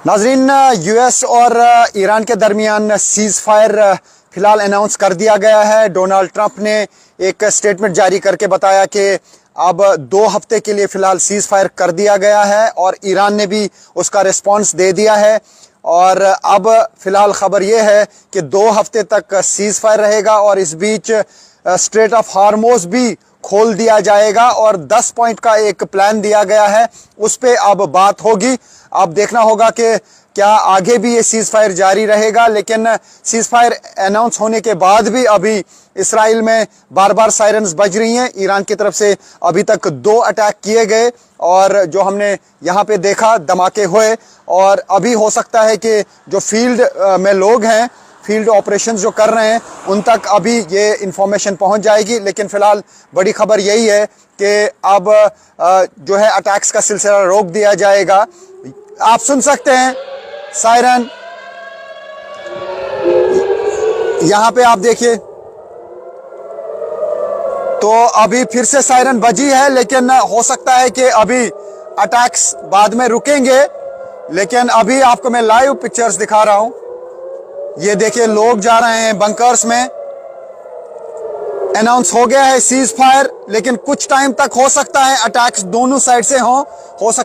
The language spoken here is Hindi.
नाजरीन, यूएस और ईरान के दरमियान सीज फायर फिलहाल अनाउंस कर दिया गया है। डोनाल्ड ट्रंप ने एक स्टेटमेंट जारी करके बताया कि अब 2 हफ्ते के लिए फिलहाल सीज फायर कर दिया गया है और ईरान ने भी उसका रिस्पॉन्स दे दिया है। और अब फिलहाल खबर यह है कि 2 हफ्ते तक सीज फायर रहेगा और इस बीच स्ट्रेट ऑफ हार्मोज भी खोल दिया जाएगा और 10 पॉइंट का एक प्लान दिया गया है, उस पे अब बात होगी। अब देखना होगा कि क्या आगे भी ये सीज फायर जारी रहेगा। लेकिन सीज फायर अनाउंस होने के बाद भी अभी इसराइल में बार बार सायरन्स बज रही हैं। ईरान की तरफ से अभी तक 2 अटैक किए गए और जो हमने यहाँ पे देखा धमाके हुए। और अभी हो सकता है कि जो फील्ड में लोग हैं, फील्ड ऑपरेशंस जो कर रहे हैं, उन तक अभी ये इंफॉर्मेशन पहुंच जाएगी। लेकिन फिलहाल बड़ी खबर यही है कि अब जो है अटैक्स का सिलसिला रोक दिया जाएगा। आप सुन सकते हैं सायरन, यहां पे आप देखिए, तो अभी फिर से सायरन बजी है। लेकिन हो सकता है कि अभी अटैक्स बाद में रुकेंगे। लेकिन अभी आपको मैं लाइव पिक्चर्स दिखा रहा हूं। ये देखिए, लोग जा रहे हैं बंकर्स में। अनाउंस हो गया है सीज फायर, लेकिन कुछ टाइम तक हो सकता है अटैक्स दोनों साइड से हो सकता